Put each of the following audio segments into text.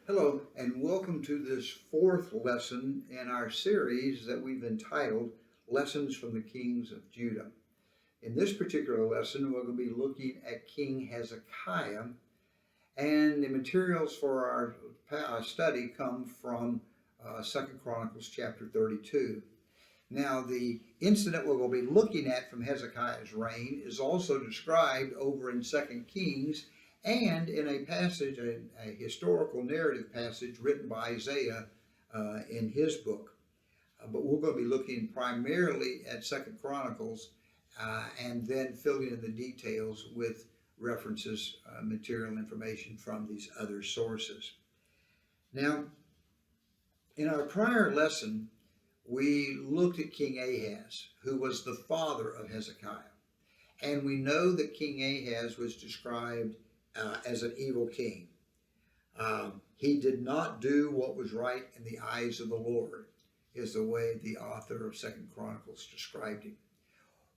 Hello, and welcome to this fourth lesson in our series that we've entitled Lessons from the Kings of Judah. In this particular lesson, we're going to be looking at King Hezekiah, and the materials for our study come from 2 Chronicles chapter 32. Now, the incident we're going to be looking at from Hezekiah's reign is also described over in 2 Kings and in a passage, a historical narrative passage written by Isaiah in his book. But we're going to be looking primarily at 2 Chronicles and then filling in the details with references, material information from these other sources. Now, in our prior lesson, we looked at King Ahaz, who was the father of Hezekiah. And we know that King Ahaz was described as an evil king. He did not do what was right in the eyes of the Lord, is the way the author of 2 Chronicles described him.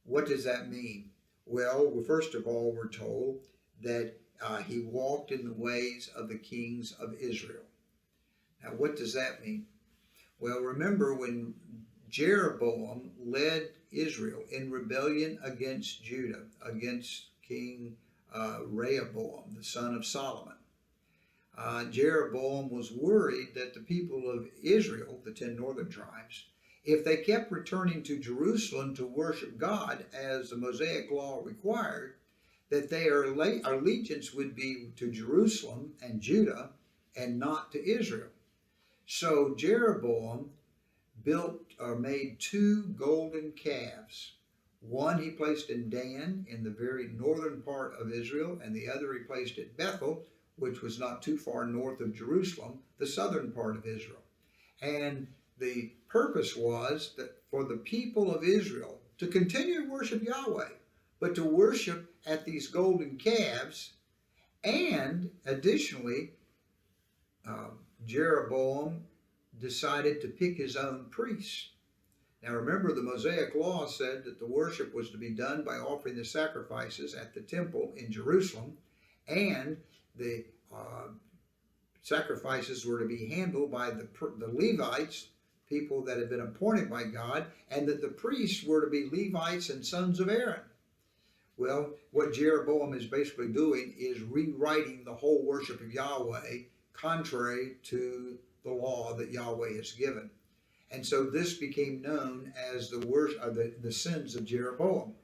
What does that mean? Well, first of all, we're told that he walked in the ways of the kings of Israel. Now, what does that mean? Well, remember when Jeroboam led Israel in rebellion against Judah, against King Rehoboam, the son of Solomon. Jeroboam was worried that the people of Israel, the 10 northern tribes, if they kept returning to Jerusalem to worship God as the Mosaic law required, that their allegiance would be to Jerusalem and Judah and not to Israel. So Jeroboam built or made 2 golden calves. One he placed in Dan in the very northern part of Israel, and the other he placed at Bethel, which was not too far north of Jerusalem, the southern part of Israel. And the purpose was that for the people of Israel to continue to worship Yahweh, but to worship at these golden calves, and additionally, Jeroboam decided to pick his own priests. Now remember, the Mosaic law said that the worship was to be done by offering the sacrifices at the temple in Jerusalem, and the sacrifices were to be handled by the Levites, people that had been appointed by God, and that the priests were to be Levites and sons of Aaron. Well, what Jeroboam is basically doing is rewriting the whole worship of Yahweh contrary to the law that Yahweh has given. And so this became known as the sins of Jeroboam.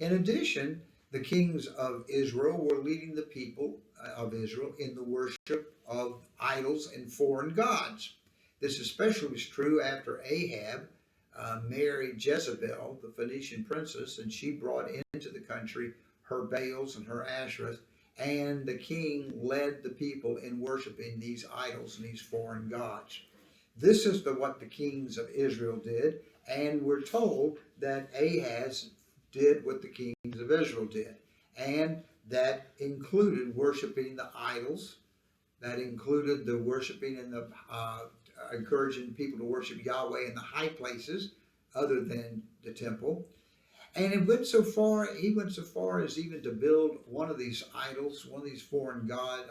In addition, the kings of Israel were leading the people of Israel in the worship of idols and foreign gods. This especially was true after Ahab married Jezebel, the Phoenician princess, and she brought into the country her Baals and her Asherahs, and the king led the people in worshiping these idols and these foreign gods. This is what the kings of Israel did, and we're told that Ahaz did what the kings of Israel did, and that included worshiping the idols, that included the worshiping and the encouraging people to worship Yahweh in the high places other than the temple. And he went so far as even to build one of these idols, one of these foreign gods,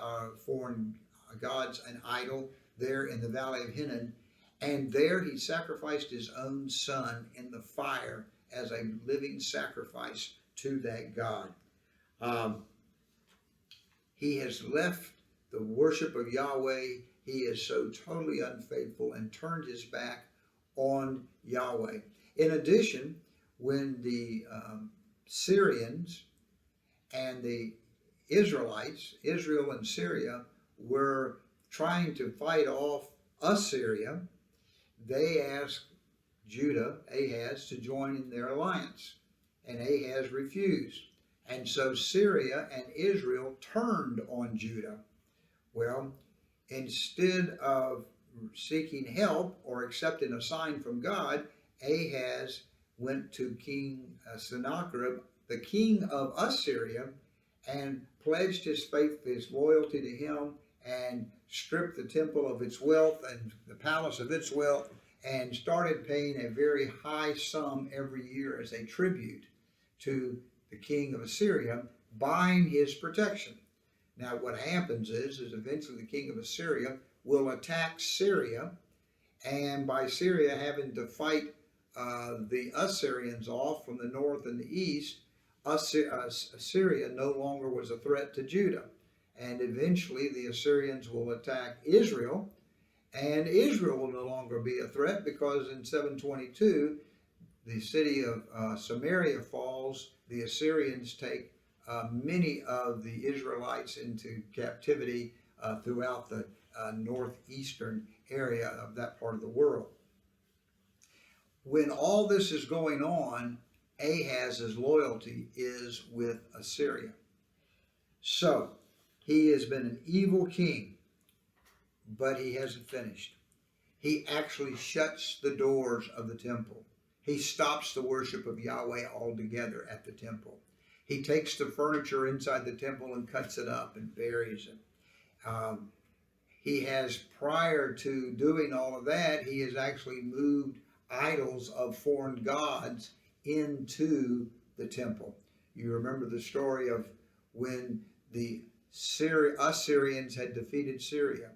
an idol there in the valley of Hinnom, and there he sacrificed his own son in the fire as a living sacrifice to that God. He has left the worship of Yahweh. He is so totally unfaithful and turned his back on Yahweh. In addition, when the Syrians and the Israelites, Israel and Syria, were trying to fight off Assyria, they asked Judah, Ahaz, to join in their alliance, and Ahaz refused. And so Syria and Israel turned on Judah. Well, instead of seeking help or accepting a sign from God, Ahaz went to King Sennacherib, the king of Assyria, and pledged his faith, his loyalty to him, and stripped the temple of its wealth and the palace of its wealth, and started paying a very high sum every year as a tribute to the king of Assyria, buying his protection. Now what happens is eventually the king of Assyria will attack Syria, and by Syria having to fight the Assyrians off from the north and the east, Assyria no longer was a threat to Judah. And eventually the Assyrians will attack Israel, and Israel will no longer be a threat because in 722 the city of Samaria falls. The Assyrians take many of the Israelites into captivity throughout the northeastern area of that part of the world. When all this is going on, Ahaz's loyalty is with Assyria. So he has been an evil king, but he hasn't finished. He actually shuts the doors of the temple. He stops the worship of Yahweh altogether at the temple. He takes the furniture inside the temple and cuts it up and buries it. He has, prior to doing all of that, he has actually moved idols of foreign gods into the temple. You remember the story of when the Assyrians had defeated Syria.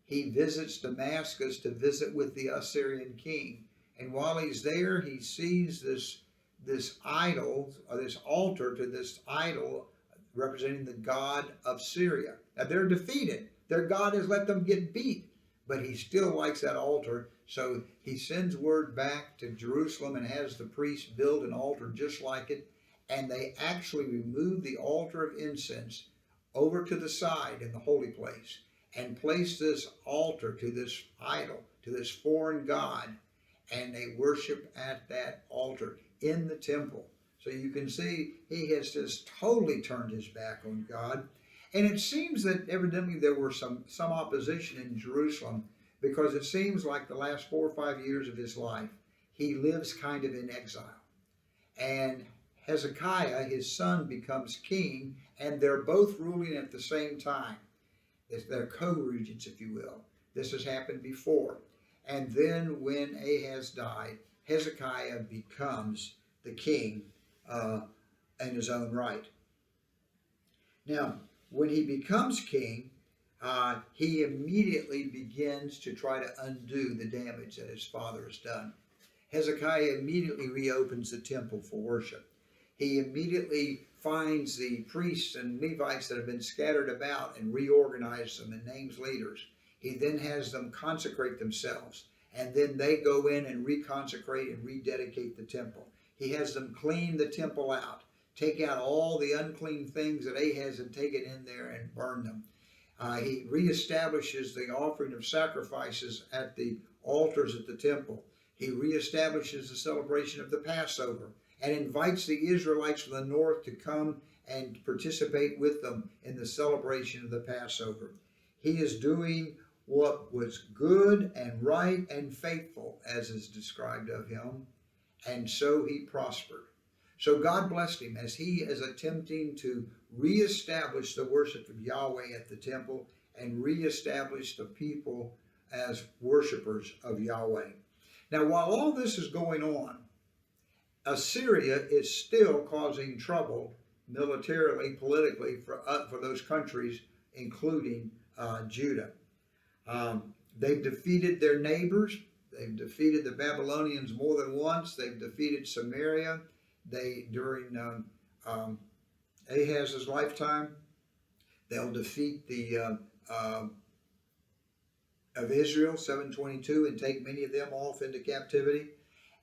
He visits Damascus to visit with the Assyrian king. And while he's there, he sees this idol, or this altar to this idol representing the god of Syria. Now they're defeated. Their God has let them get beat, but he still likes that altar. So he sends word back to Jerusalem and has the priests build an altar just like it. And they actually remove the altar of incense over to the side in the holy place and place this altar to this idol, to this foreign god, and they worship at that altar in the temple. So you can see he has just totally turned his back on God. And it seems that evidently there were some opposition in Jerusalem, because it seems like the last 4 or 5 years of his life, he lives kind of in exile. And Hezekiah, his son, becomes king, and they're both ruling at the same time. They're co-regents, if you will. This has happened before. And then when Ahaz died, Hezekiah becomes the king in his own right. Now, when he becomes king, he immediately begins to try to undo the damage that his father has done. Hezekiah immediately reopens the temple for worship. He immediately finds the priests and Levites that have been scattered about and reorganizes them and names leaders. He then has them consecrate themselves, and then they go in and reconsecrate and rededicate the temple. He has them clean the temple out, take out all the unclean things that Ahaz had taken in there and burn them. He reestablishes the offering of sacrifices at the altars at the temple. He reestablishes the celebration of the Passover and invites the Israelites from the north to come and participate with them in the celebration of the Passover. He is doing what was good and right and faithful, as is described of him, and so he prospered. So God blessed him as he is attempting to reestablish the worship of Yahweh at the temple and reestablish the people as worshipers of Yahweh. Now, while all this is going on, Assyria is still causing trouble militarily, politically, for those countries, including Judah. They've defeated their neighbors. They've defeated the Babylonians more than once. They've defeated Samaria. During Ahaz's lifetime, they'll defeat the of Israel, 722, and take many of them off into captivity.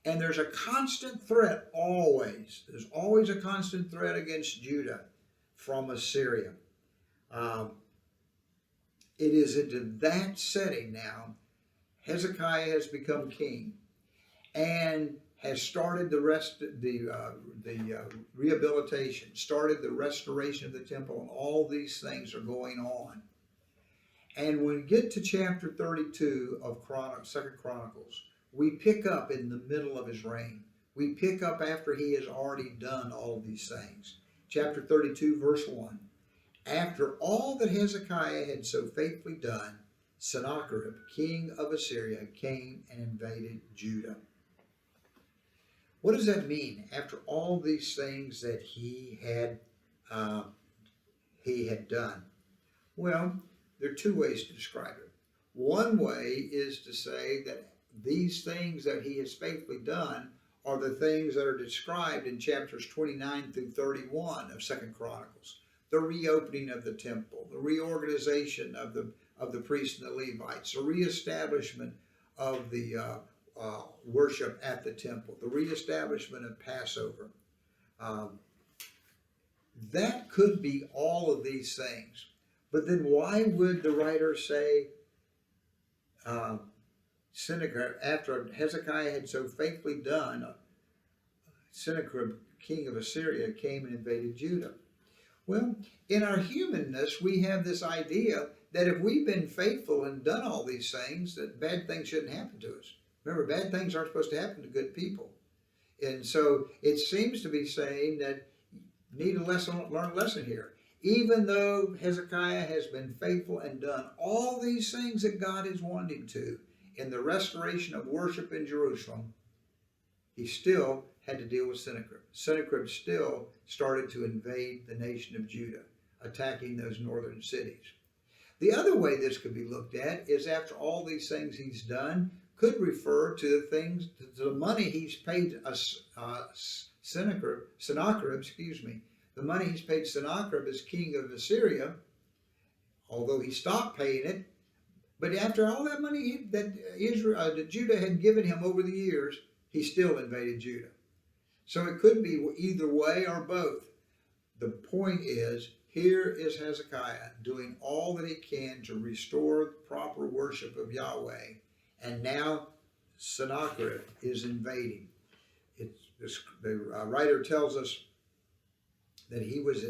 And there's a constant threat always. There's always a constant threat against Judah from Assyria. It is into that setting now, Hezekiah has become king and has started the rehabilitation, started the restoration of the temple, and all these things are going on. And when we get to chapter 32 of 2 Chronicles, we pick up in the middle of his reign. We pick up after he has already done all these things. Chapter 32, verse 1. After all that Hezekiah had so faithfully done, Sennacherib, king of Assyria, came and invaded Judah. What does that mean? After all these things that he had done, Well, there are two ways to describe it. One way is to say that these things that he has faithfully done are the things that are described in chapters 29 through 31 of Second Chronicles. The reopening of the temple, the reorganization of the priests and the Levites, the reestablishment of the worship at the temple, the reestablishment of Passover. That could be all of these things. But then why would the writer say, Sennacherib, after Hezekiah had so faithfully done, Sennacherib, king of Assyria, came and invaded Judah? Well, in our humanness, we have this idea that if we've been faithful and done all these things, that bad things shouldn't happen to us. Remember, bad things aren't supposed to happen to good people. And so it seems to be saying that you need to learn a lesson here. Even though Hezekiah has been faithful and done all these things that God is wanting to in the restoration of worship in Jerusalem, he still had to deal with Sennacherib. Sennacherib still started to invade the nation of Judah, attacking those northern cities. The other way this could be looked at is after all these things he's done, could refer to the things, to the money he's paid Sennacherib, the money he's paid Sennacherib as king of Assyria, although he stopped paying it. But after all that money that Judah had given him over the years, he still invaded Judah. So it could be either way or both. The point is, here is Hezekiah doing all that he can to restore the proper worship of Yahweh. And now Sennacherib is invading. The writer tells us that he was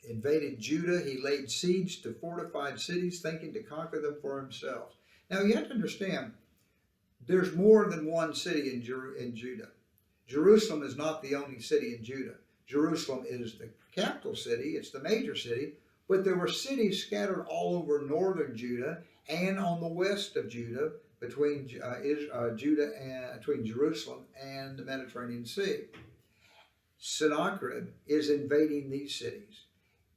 invaded Judah. He laid siege to fortified cities, thinking to conquer them for himself. Now you have to understand, there's more than one city in Judah. Jerusalem is not the only city in Judah. Jerusalem is the capital city, it's the major city, but there were cities scattered all over northern Judah and on the west of Judah, between between Jerusalem and the Mediterranean Sea. Sennacherib is invading these cities.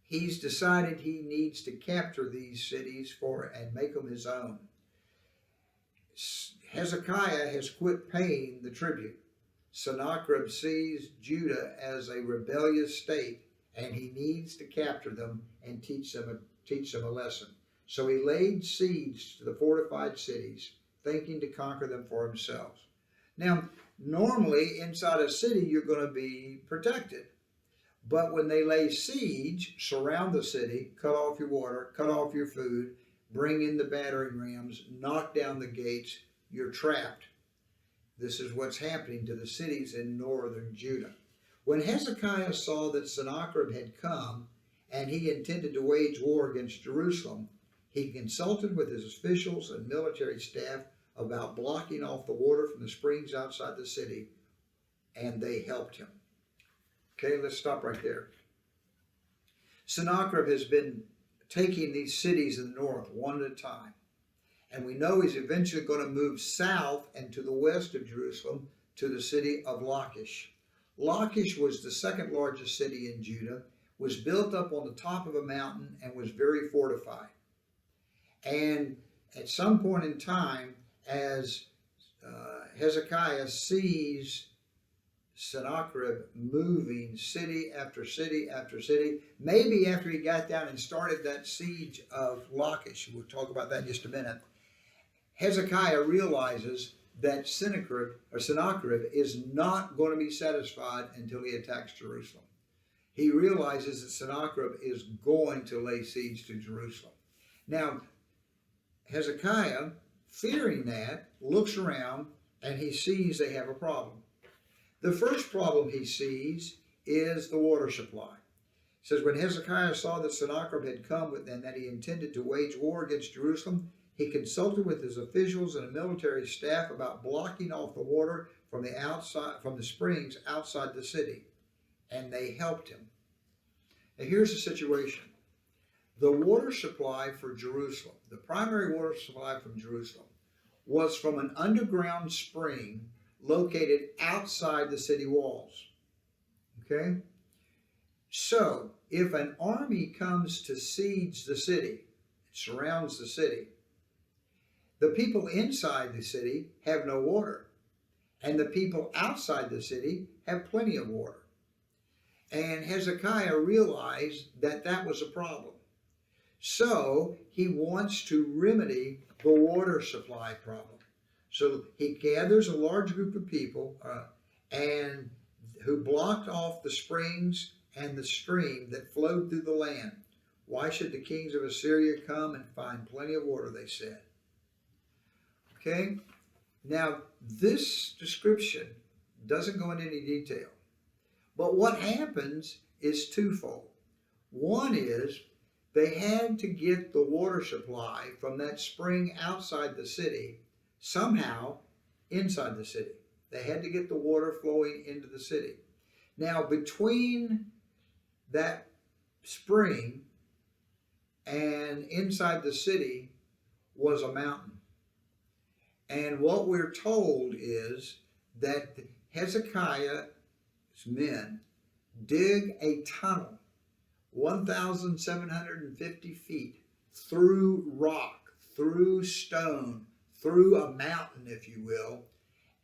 He's decided he needs to capture these cities and make them his own. Hezekiah has quit paying the tribute. Sennacherib sees Judah as a rebellious state, and he needs to capture them and teach them a lesson. So he laid siege to the fortified cities, thinking to conquer them for himself. Now, normally inside a city you're going to be protected. But when they lay siege, surround the city, cut off your water, cut off your food, bring in the battering rams, knock down the gates, you're trapped. This is what's happening to the cities in northern Judah. When Hezekiah saw that Sennacherib had come and he intended to wage war against Jerusalem, he consulted with his officials and military staff about blocking off the water from the springs outside the city, and they helped him. Okay, let's stop right there. Sennacherib has been taking these cities in the north one at a time. And we know he's eventually going to move south and to the west of Jerusalem to the city of Lachish. Lachish was the second largest city in Judah, was built up on the top of a mountain, and was very fortified. And at some point in time, as Hezekiah sees Sennacherib moving city after city after city, maybe after he got down and started that siege of Lachish, we'll talk about that in just a minute, Hezekiah realizes that Sennacherib is not going to be satisfied until he attacks Jerusalem. He realizes that Sennacherib is going to lay siege to Jerusalem. Now, Hezekiah, fearing that, looks around and he sees they have a problem. The first problem he sees is the water supply. It says, when Hezekiah saw that Sennacherib had come and that he intended to wage war against Jerusalem, he consulted with his officials and a military staff about blocking off the water from the springs outside the city, and they helped him. Now here's the situation. The water supply for Jerusalem, the primary water supply from Jerusalem, was from an underground spring located outside the city walls. Okay? So, if an army comes to siege the city, surrounds the city, the people inside the city have no water, and the people outside the city have plenty of water. And Hezekiah realized that that was a problem. So he wants to remedy the water supply problem. So he gathers a large group of people and who blocked off the springs and the stream that flowed through the land. Why should the kings of Assyria come and find plenty of water, they said. Okay, now this description doesn't go into any detail. But what happens is twofold. One is they had to get the water supply from that spring outside the city somehow inside the city. They had to get the water flowing into the city. Now, between that spring and inside the city was a mountain. And what we're told is that Hezekiah's men dig a tunnel 1,750 feet through rock, through stone, through a mountain, if you will,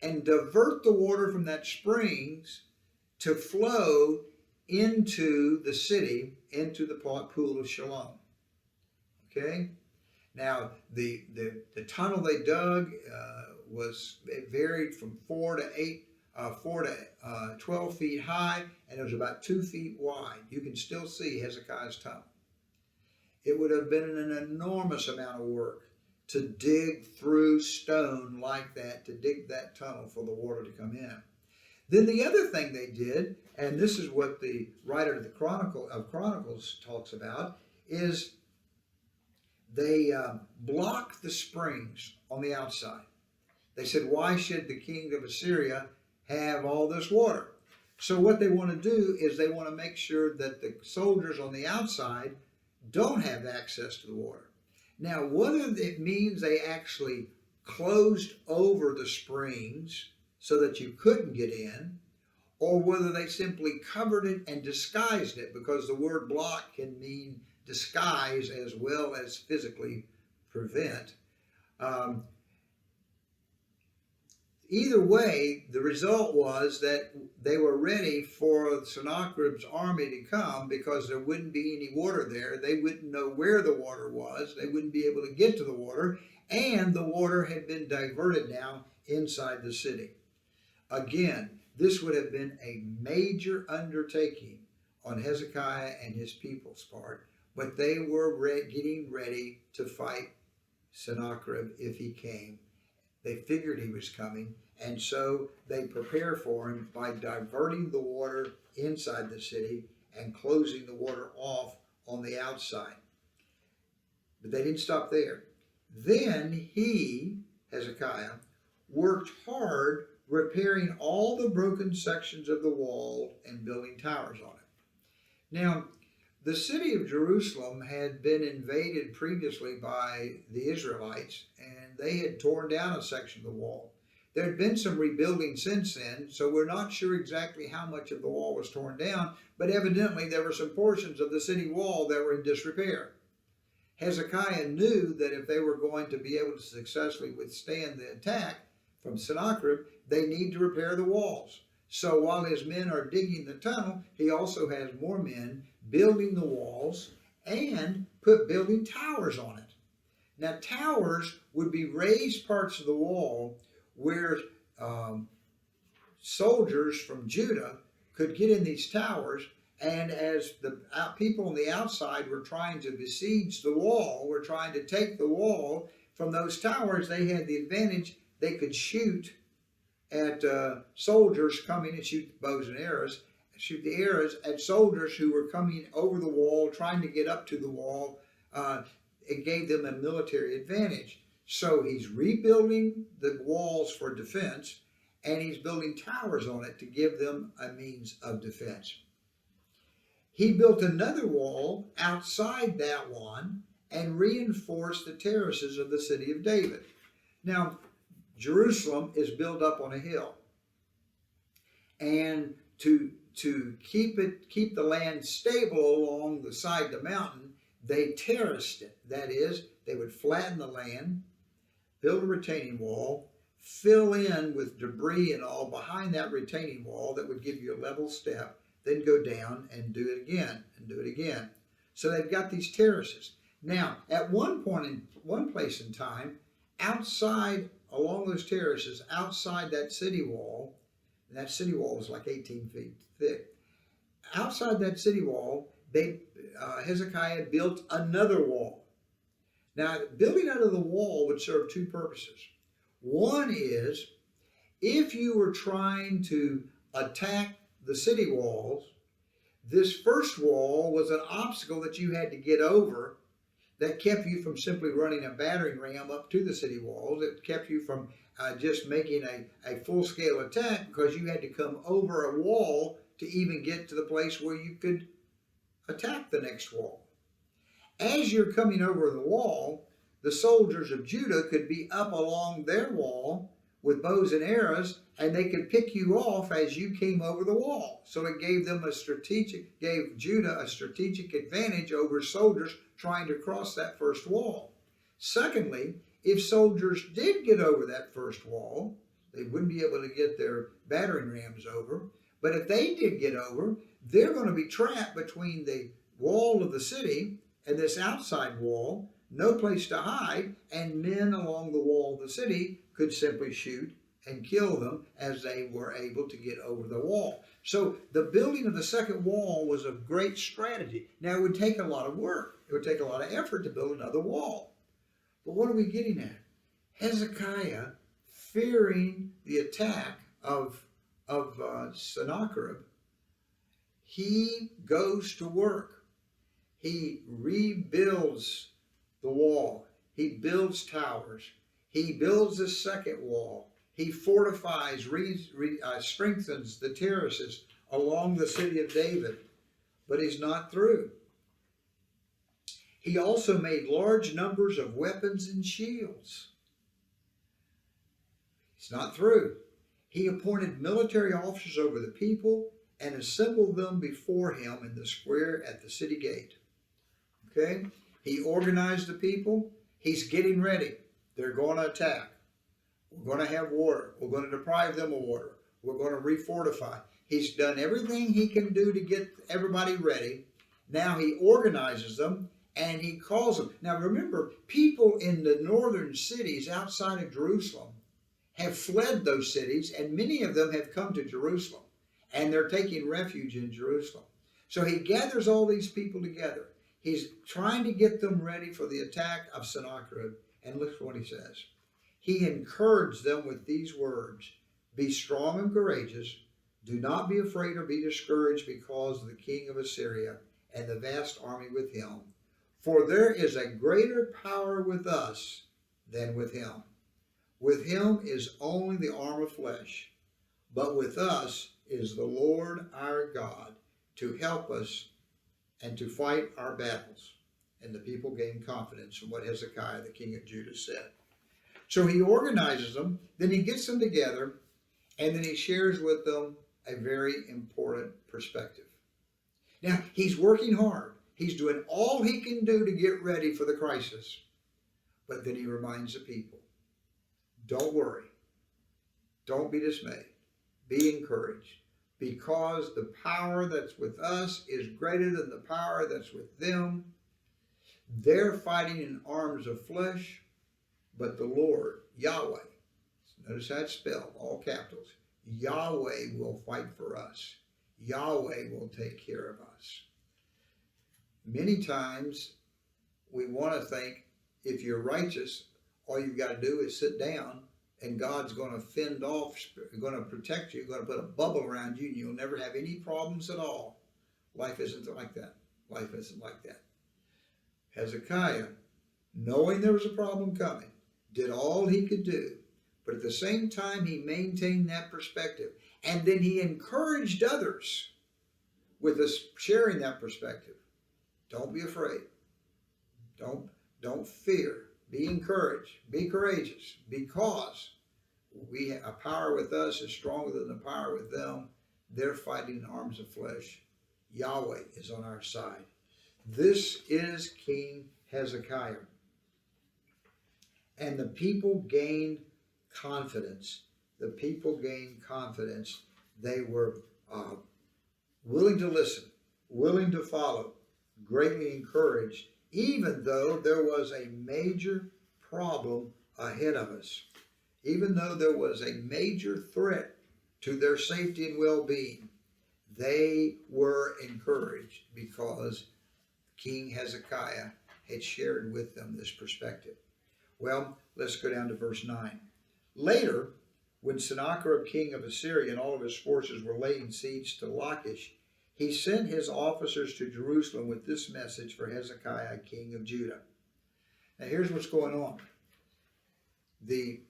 and divert the water from that springs to flow into the city, into the pool of Shalom. Okay? Now, the tunnel they dug it varied from 4 to 12 feet high, and it was about 2 feet wide. You can still see Hezekiah's tunnel. It would have been an enormous amount of work to dig through stone like that, to dig that tunnel for the water to come in. Then the other thing they did, and this is what the writer of the Chronicles talks about, is they blocked the springs on the outside. They said, why should the king of Assyria have all this water? So what they want to do is they want to make sure that the soldiers on the outside don't have access to the water. Now, whether it means they actually closed over the springs so that you couldn't get in, or whether they simply covered it and disguised it, because the word block can mean disguise as well as physically prevent. Either way, the result was that they were ready for Sennacherib's army to come because there wouldn't be any water there. They wouldn't know where the water was. They wouldn't be able to get to the water. And the water had been diverted now inside the city. Again, this would have been a major undertaking on Hezekiah and his people's part, but they were getting ready to fight Sennacherib if he came. They figured he was coming, and so they prepare for him by diverting the water inside the city and closing the water off on the outside. But they didn't stop there. Then he, Hezekiah, worked hard repairing all the broken sections of the wall and building towers on it. Now, the city of Jerusalem had been invaded previously by the Israelites, and they had torn down a section of the wall. There had been some rebuilding since then, so we're not sure exactly how much of the wall was torn down, but evidently there were some portions of the city wall that were in disrepair. Hezekiah knew that if they were going to be able to successfully withstand the attack from Sennacherib, they need to repair the walls. So while his men are digging the tunnel, he also has more men building the walls and building towers on it. Now, towers would be raised parts of the wall where soldiers from Judah could get in these towers, and as the people on the outside were trying to besiege the wall, were trying to take the wall from those towers, they had the advantage. They could shoot at soldiers coming and shoot bows and arrows, shoot the arrows at soldiers who were coming over the wall, trying to get up to the wall. It gave them a military advantage. So he's rebuilding the walls for defense, and he's building towers on it to give them a means of defense. He built another wall outside that one and reinforced the terraces of the city of David. Now, Jerusalem is built up on a hill. And to keep the land stable along the side of the mountain, they terraced it. That is, they would flatten the land, build a retaining wall, fill in with debris and all behind that retaining wall that would give you a level step, then go down and do it again and do it again. So they've got these terraces. Now, at one point in one place in time, outside along those terraces, outside that city wall, and that city wall was like 18 feet thick. Outside that city wall, Hezekiah built another wall. Now, building out of the wall would serve two purposes. One is, if you were trying to attack the city walls, this first wall was an obstacle that you had to get over that kept you from simply running a battering ram up to the city walls. It kept you from just making a full-scale attack, because you had to come over a wall to even get to the place where you could attack the next wall. As you're coming over the wall, the soldiers of Judah could be up along their wall with bows and arrows, and they could pick you off as you came over the wall. So it gave Judah a strategic advantage over soldiers trying to cross that first wall. Secondly, if soldiers did get over that first wall, they wouldn't be able to get their battering rams over. But if they did get over, they're going to be trapped between the wall of the city and this outside wall, no place to hide, and men along the wall of the city could simply shoot and kill them as they were able to get over the wall. So the building of the second wall was a great strategy. Now, it would take a lot of work. It would take a lot of effort to build another wall. But what are we getting at? Hezekiah, fearing the attack of Sennacherib, he goes to work. He rebuilds the wall. He builds towers. He builds a second wall. He fortifies, strengthens the terraces along the city of David. But he's not through. He also made large numbers of weapons and shields. He's not through. He appointed military officers over the people and assembled them before him in the square at the city gate. Okay? He organized the people. He's getting ready. They're going to attack. We're going to have water. We're going to deprive them of water. We're going to refortify. He's done everything he can do to get everybody ready. Now he organizes them and he calls them. Now remember, people in the northern cities outside of Jerusalem have fled those cities, and many of them have come to Jerusalem, and they're taking refuge in Jerusalem. So he gathers all these people together. He's trying to get them ready for the attack of Sennacherib. And look what he says. He encouraged them with these words: "Be strong and courageous. Do not be afraid or be discouraged because of the king of Assyria and the vast army with him. For there is a greater power with us than with him. With him is only the arm of flesh, but with us is the Lord our God to help us and to fight our battles." And the people gained confidence in what Hezekiah, the king of Judah, said. So he organizes them, then he gets them together, and then he shares with them a very important perspective. Now, he's working hard. He's doing all he can do to get ready for the crisis. But then he reminds the people, don't worry. Don't be dismayed. Be encouraged, because the power that's with us is greater than the power that's with them. They're fighting in arms of flesh, but the Lord, Yahweh, notice how it's spelled, all capitals, Yahweh will fight for us. Yahweh will take care of us. Many times we want to think, if you're righteous, all you've got to do is sit down and God's going to fend off, going to protect you, going to put a bubble around you, and you'll never have any problems at all. Life isn't like that. Life isn't like that. Hezekiah, knowing there was a problem coming, did all he could do, but at the same time he maintained that perspective. And then he encouraged others with us sharing that perspective. Don't be afraid. Don't fear. Be encouraged. Be courageous, because a power with us is stronger than the power with them. they're fighting in arms of flesh. Yahweh is on our side. This is King Hezekiah. And the people gained confidence. The people gained confidence. They were willing to listen, willing to follow, greatly encouraged, even though there was a major problem ahead of us. Even though there was a major threat to their safety and well-being, they were encouraged because King Hezekiah had shared with them this perspective. Well, let's go down to verse 9. Later, when Sennacherib, king of Assyria, and all of his forces were laying siege to Lachish, he sent his officers to Jerusalem with this message for Hezekiah, king of Judah. Now here's what's going on. The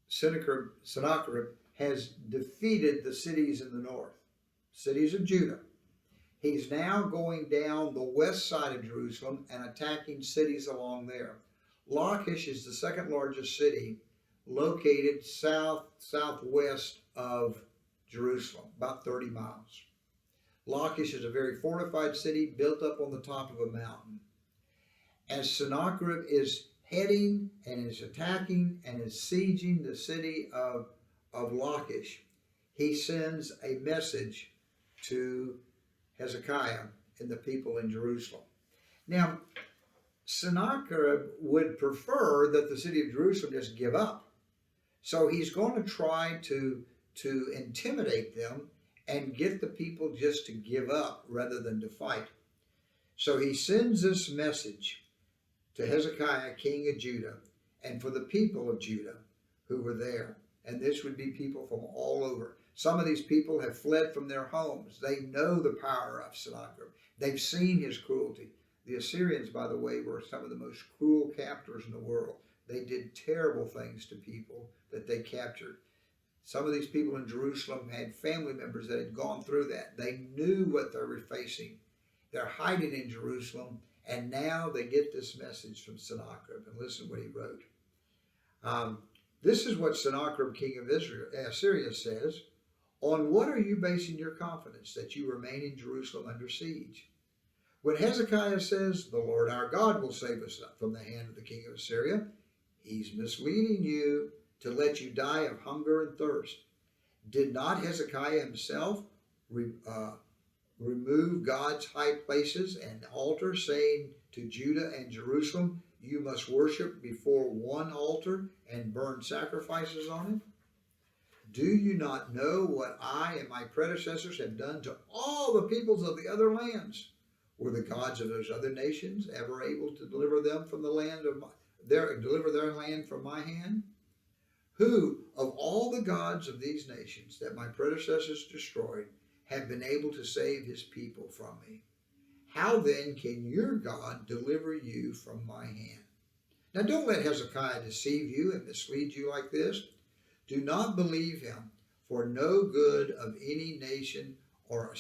Sennacherib has defeated the cities in the north, cities of Judah. He's now going down the west side of Jerusalem and attacking cities along there. Lachish is the second largest city located southwest of Jerusalem, about 30 miles. Lachish is a very fortified city built up on the top of a mountain. As Sennacherib is heading and is attacking and is sieging the city of Lachish, he sends a message to Hezekiah and the people in Jerusalem. Now, Sennacherib would prefer that the city of Jerusalem just give up. So he's going to try to intimidate them and get the people just to give up rather than to fight. So he sends this message to Hezekiah, king of Judah, and for the people of Judah who were there. And this would be people from all over. Some of these people have fled from their homes. They know the power of Sennacherib. They've seen his cruelty. The Assyrians, by the way, were some of the most cruel captors in the world. They did terrible things to people that they captured. Some of these people in Jerusalem had family members that had gone through that. They knew what they were facing. They're hiding in Jerusalem, and now they get this message from Sennacherib. And listen to what he wrote. This is what Sennacherib, king of Assyria, says. On what are you basing your confidence that you remain in Jerusalem under siege? When Hezekiah says, the Lord our God will save us from the hand of the king of Assyria, he's misleading you to let you die of hunger and thirst. Did not Hezekiah himself remove God's high places and altars, saying to Judah and Jerusalem, you must worship before one altar and burn sacrifices on it? Do you not know what I and my predecessors have done to all the peoples of the other lands? Were the gods of those other nations ever able to deliver them from the land of deliver their land from my hand? Who of all the gods of these nations that my predecessors destroyed have been able to save his people from me? How then can your God deliver you from my hand? Now don't let Hezekiah deceive you and mislead you like this. Do not believe him, for no God of any nation or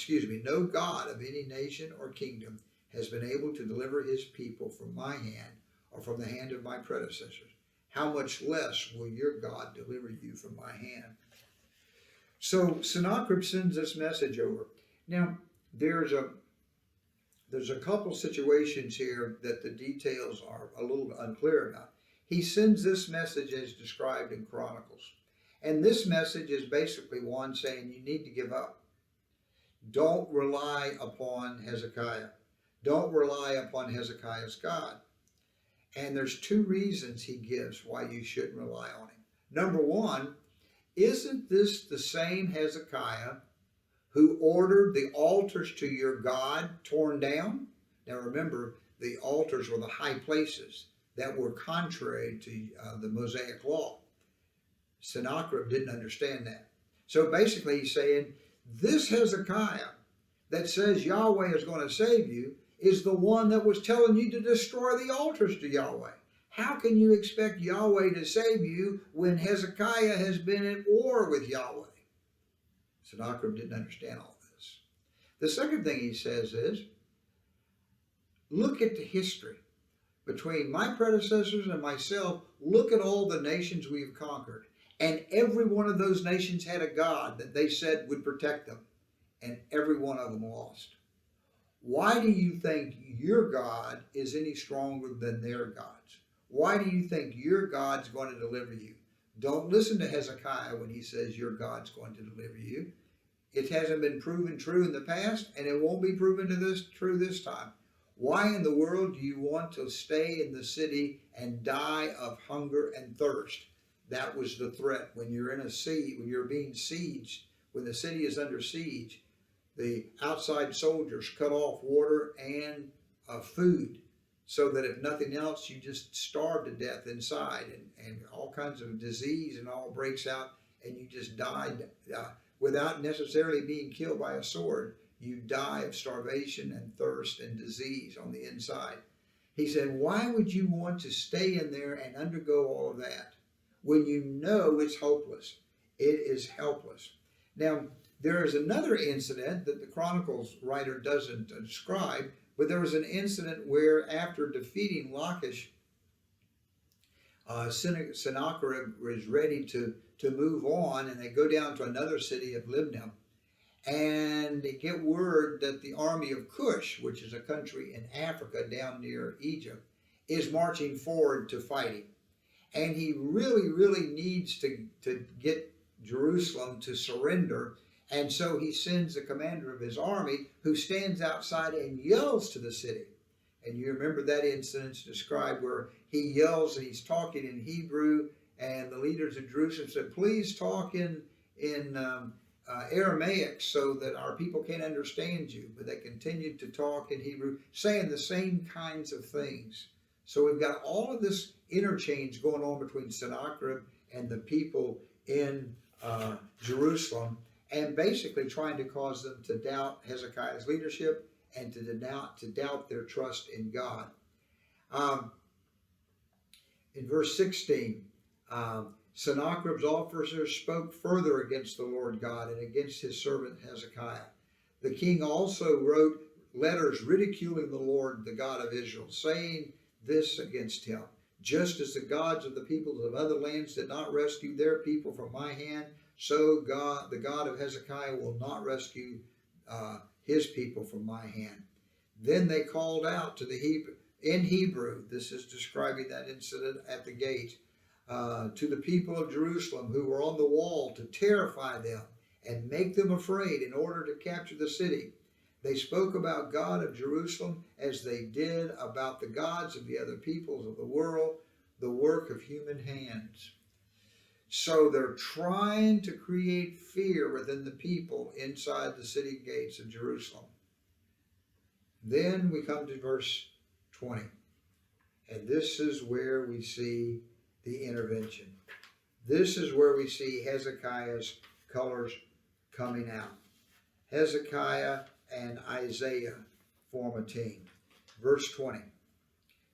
kingdom has been able to deliver his people from my hand or from the hand of my predecessors. How much less will your God deliver you from my hand? So Sennacherib sends this message over. Now, there's a couple situations here that the details are a little unclear about. He sends this message as described in Chronicles. And this message is basically one saying you need to give up. Don't rely upon Hezekiah. Don't rely upon Hezekiah's God. And there's two reasons he gives why you shouldn't rely on him. Number one, isn't this the same Hezekiah who ordered the altars to your God torn down? Now remember, the altars were the high places that were contrary to the Mosaic law. Sennacherib didn't understand that. So basically he's saying, this Hezekiah that says Yahweh is going to save you is the one that was telling you to destroy the altars to Yahweh. How can you expect Yahweh to save you when Hezekiah has been at war with Yahweh? Sennacherib didn't understand all this. The second thing he says is, look at the history. Between my predecessors and myself, look at all the nations we've conquered. And every one of those nations had a god that they said would protect them, and every one of them lost. Why do you think your God is any stronger than their gods? Why do you think your God's going to deliver you? Don't listen to Hezekiah when he says your God's going to deliver you. It hasn't been proven true in the past, and it won't be proven true this time. Why in the world do you want to stay in the city and die of hunger and thirst? That was the threat when you're in a siege, when you're being sieged, when the city is under siege. The outside soldiers cut off water and food so that if nothing else, you just starve to death inside, and all kinds of disease and all breaks out, and you just died without necessarily being killed by a sword. You die of starvation and thirst and disease on the inside. He said, why would you want to stay in there and undergo all of that when you know it's hopeless? It is helpless. Now, there is another incident that the Chronicles writer doesn't describe, but there was an incident where after defeating Lachish, Sennacherib was ready to move on, and they go down to another city of Libnah, and they get word that the army of Cush, which is a country in Africa down near Egypt, is marching forward to fight him. And he really, really needs to get Jerusalem to surrender. And so he sends the commander of his army, who stands outside and yells to the city. And you remember that incident's described where he yells and he's talking in Hebrew, and the leaders of Jerusalem said, please talk in Aramaic so that our people can't understand you. But they continued to talk in Hebrew, saying the same kinds of things. So we've got all of this interchange going on between Sennacherib and the people in Jerusalem, and basically trying to cause them to doubt Hezekiah's leadership and to doubt their trust in God. In verse 16, Sennacherib's officers spoke further against the Lord God and against his servant Hezekiah. The king also wrote letters ridiculing the Lord, the God of Israel, saying this against him: just as the gods of the peoples of other lands did not rescue their people from my hand, so God, the God of Hezekiah, will not rescue his people from my hand. Then they called out to the in Hebrew, this is describing that incident at the gate, to the people of Jerusalem who were on the wall, to terrify them and make them afraid in order to capture the city. They spoke about God of Jerusalem as they did about the gods of the other peoples of the world, the work of human hands. So they're trying to create fear within the people inside the city gates of Jerusalem. Then we come to verse 20. And this is where we see the intervention. This is where we see Hezekiah's colors coming out. Hezekiah and Isaiah form a team. Verse 20.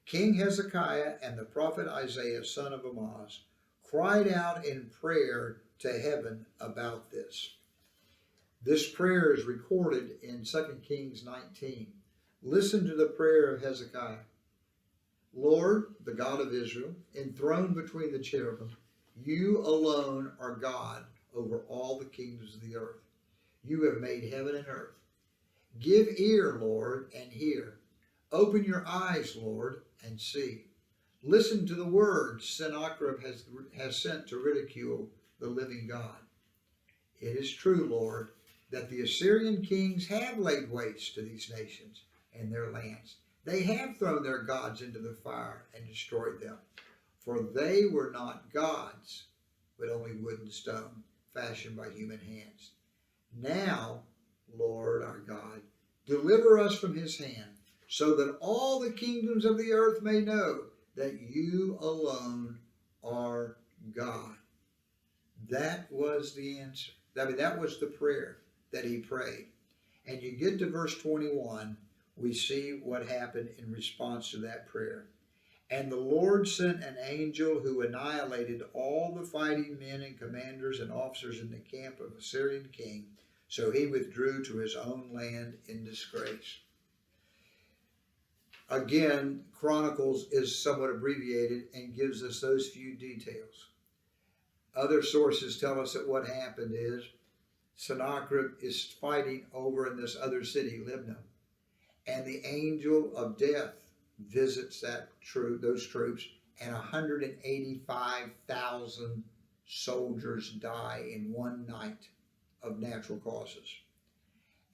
King Hezekiah and the prophet Isaiah, son of Amoz, cried out in prayer to heaven about this. This prayer is recorded in 2 Kings 19. Listen to the prayer of Hezekiah. Lord, the God of Israel, enthroned between the cherubim, you alone are God over all the kingdoms of the earth. You have made heaven and earth. Give ear, Lord, and hear. Open your eyes, Lord, and see. Listen to the words Sennacherib has sent to ridicule the living God. It is true, Lord, that the Assyrian kings have laid waste to these nations and their lands. They have thrown their gods into the fire and destroyed them. For they were not gods, but only wood and stone, fashioned by human hands. Now, Lord our God, deliver us from his hand, so that all the kingdoms of the earth may know that you alone are God. That was the answer. That was the prayer that he prayed. And you get to verse 21, we see what happened in response to that prayer. And the Lord sent an angel who annihilated all the fighting men and commanders and officers in the camp of the Assyrian king. So he withdrew to his own land in disgrace. Again, Chronicles is somewhat abbreviated and gives us those few details. Other sources tell us that what happened is Sennacherib is fighting over in this other city, Libnah, and the angel of death visits those troops, and 185,000 soldiers die in one night of natural causes.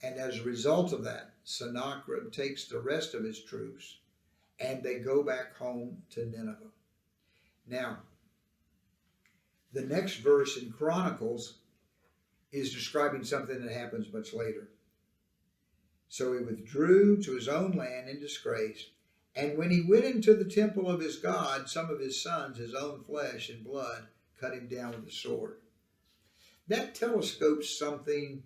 And as a result of that, Sennacherib takes the rest of his troops and they go back home to Nineveh. Now, the next verse in Chronicles is describing something that happens much later. So he withdrew to his own land in disgrace, and when he went into the temple of his God, some of his sons, his own flesh and blood, cut him down with the sword. That telescopes something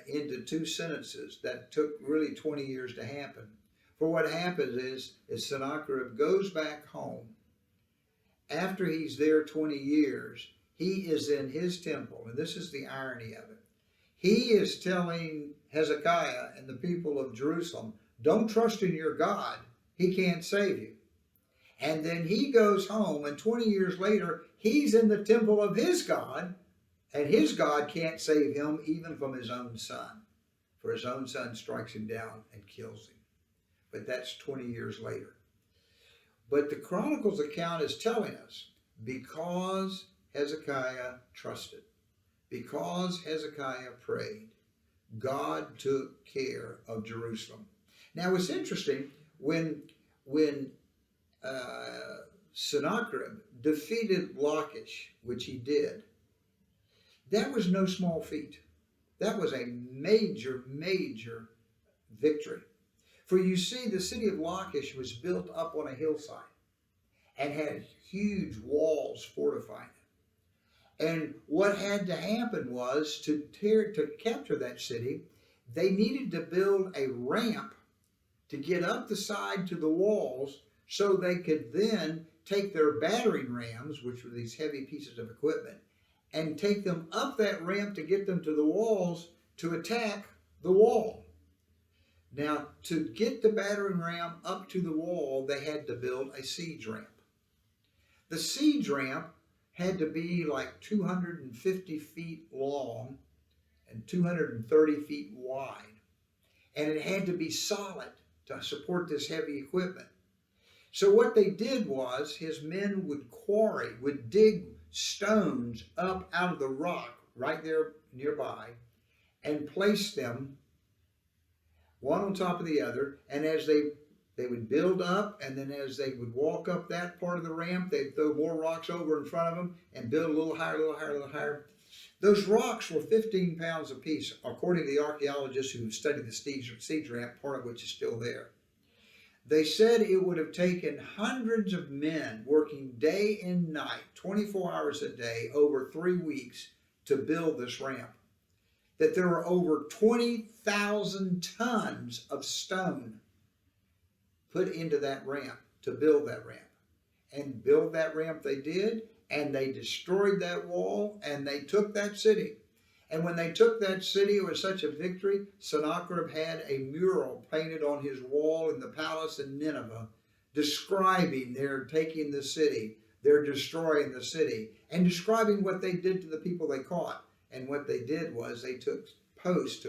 into two sentences that took really 20 years to happen. For what happens is Sennacherib goes back home. After he's there 20 years, he is in his temple, and this is the irony of it. He is telling Hezekiah and the people of Jerusalem, don't trust in your God. He can't save you. And then he goes home, and 20 years later, he's in the temple of his God, and his God can't save him even from his own son. For his own son strikes him down and kills him. But that's 20 years later. But the Chronicles account is telling us, because Hezekiah trusted, because Hezekiah prayed, God took care of Jerusalem. Now it's interesting, when Sennacherib defeated Lachish, which he did, that was no small feat. That was a major, major victory. For you see, the city of Lachish was built up on a hillside and had huge walls fortifying it. And what had to happen was, to capture that city, they needed to build a ramp to get up the side to the walls, so they could then take their battering rams, which were these heavy pieces of equipment, and take them up that ramp to get them to the walls to attack the wall. Now, to get the battering ram up to the wall, they had to build a siege ramp. The siege ramp had to be like 250 feet long and 230 feet wide. And it had to be solid to support this heavy equipment. So what they did was, his men would dig stones up out of the rock right there nearby and place them one on top of the other. And as they would build up, and then as they would walk up that part of the ramp, they'd throw more rocks over in front of them and build a little higher, a little higher, a little higher. Those rocks were 15 pounds apiece, according to the archaeologists who studied the siege ramp, part of which is still there. They said it would have taken hundreds of men working day and night, 24 hours a day, over 3 weeks to build this ramp. That there were over 20,000 tons of stone put into that ramp to build that ramp. And build that ramp they did, and they destroyed that wall, and they took that city. And when they took that city, it was such a victory. Sennacherib had a mural painted on his wall in the palace in Nineveh, describing their taking the city, their destroying the city, and describing what they did to the people they caught. And what they did was, they took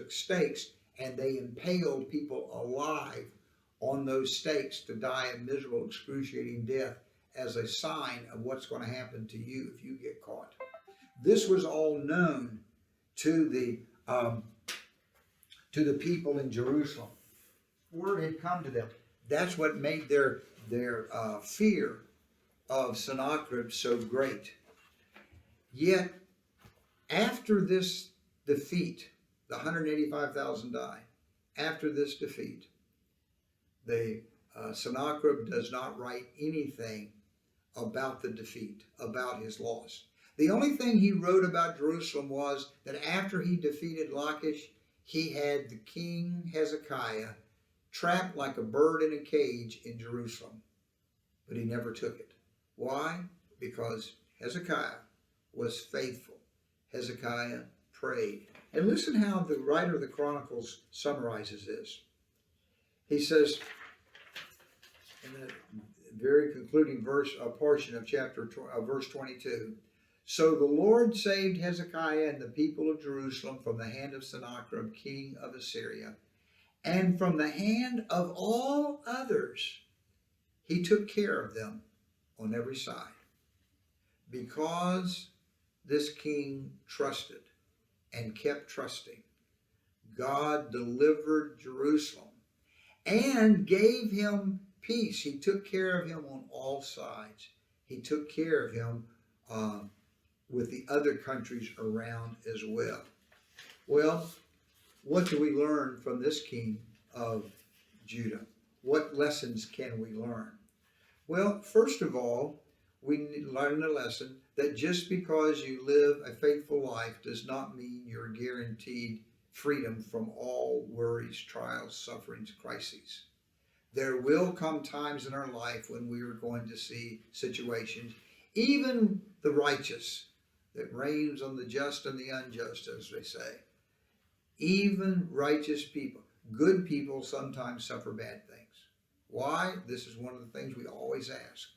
stakes, and they impaled people alive on those stakes to die a miserable, excruciating death as a sign of what's going to happen to you if you get caught. This was all known to the people in Jerusalem. Word had come to them. That's what made their fear of Sennacherib so great. Yet, after this defeat, the 185,000 died. After this defeat, Sennacherib does not write anything about the defeat, about his loss. The only thing he wrote about Jerusalem was that after he defeated Lachish, he had the king Hezekiah trapped like a bird in a cage in Jerusalem. But he never took it. Why? Because Hezekiah was faithful. Hezekiah prayed. And listen how the writer of the Chronicles summarizes this. He says, in the very concluding portion of verse 22, So the Lord saved Hezekiah and the people of Jerusalem from the hand of Sennacherib, king of Assyria, and from the hand of all others. He took care of them on every side. Because this king trusted and kept trusting, God delivered Jerusalem and gave him peace. He took care of him on all sides. He took care of him with the other countries around as well. Well, what do we learn from this king of Judah? What lessons can we learn? Well, first of all, we learn the lesson that just because you live a faithful life does not mean you're guaranteed freedom from all worries, trials, sufferings, crises. There will come times in our life when we are going to see situations, even the righteous, that reigns on the just and the unjust, as they say. Even righteous people, good people, sometimes suffer bad things. Why? This is one of the things we always ask.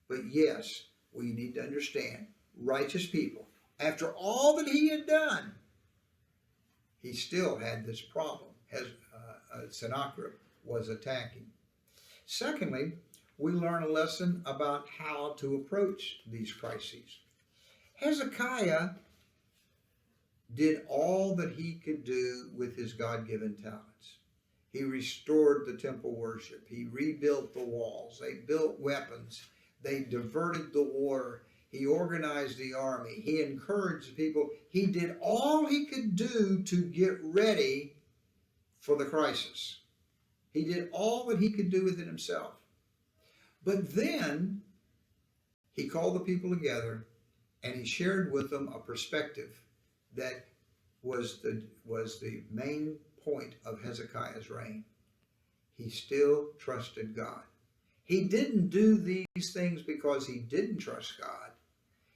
But yes, we need to understand, righteous people, after all that he had done, he still had this problem, as Sennacherib was attacking. Secondly, we learn a lesson about how to approach these crises. Hezekiah did all that he could do with his God-given talents. He restored the temple worship. He rebuilt the walls. They built weapons. They diverted the water. He organized the army. He encouraged the people. He did all he could do to get ready for the crisis. He did all that he could do with it himself. But then he called the people together and he shared with them a perspective that was the main point of Hezekiah's reign. He still trusted God. He didn't do these things because he didn't trust God.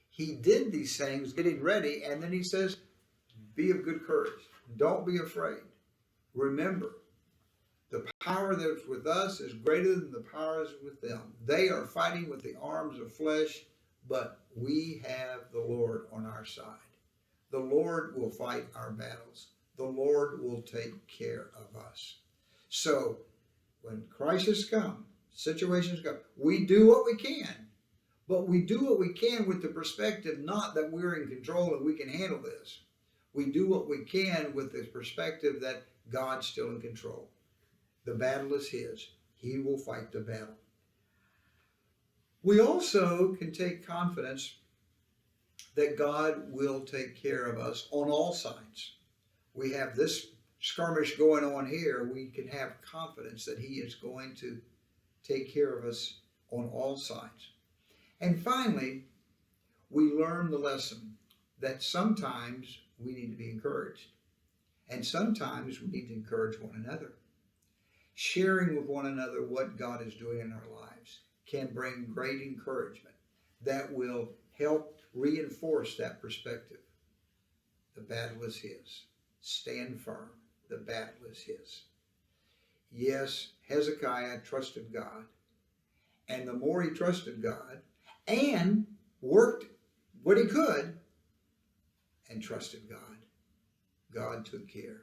He did these things getting ready, and then he says, be of good courage. Don't be afraid. Remember, the power that's with us is greater than the power that's with them. They are fighting with the arms of flesh, but we have the Lord on our side. The Lord will fight our battles. The Lord will take care of us. So when crises come, situations come, we do what we can. But we do what we can with the perspective not that we're in control and we can handle this. We do what we can with the perspective that God's still in control. The battle is his. He will fight the battle. We also can take confidence that God will take care of us on all sides. We have this skirmish going on here. We can have confidence that he is going to take care of us on all sides. And finally, we learn the lesson that sometimes we need to be encouraged. And sometimes we need to encourage one another. Sharing with one another what God is doing in our lives can bring great encouragement that will help reinforce that perspective. The battle is his. Stand firm. The battle is his. Yes, Hezekiah trusted God. And the more he trusted God and worked what he could and trusted God, God took care,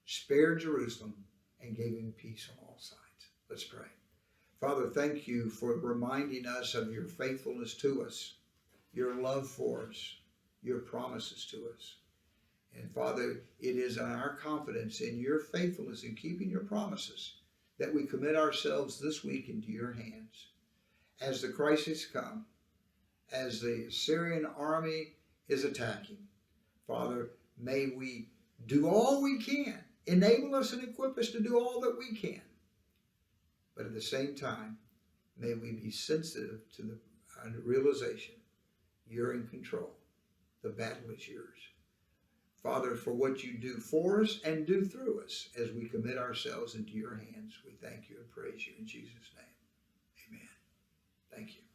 spared Jerusalem, and gave him peace on all sides. Let's pray. Father, thank you for reminding us of your faithfulness to us, your love for us, your promises to us. And Father, it is in our confidence in your faithfulness in keeping your promises that we commit ourselves this week into your hands. As the crisis come, as the Assyrian army is attacking, Father, may we do all we can. Enable us and equip us to do all that we can. But at the same time, may we be sensitive to the realization you're in control. The battle is yours. Father, for what you do for us and do through us as we commit ourselves into your hands, we thank you and praise you in Jesus' name. Amen. Thank you.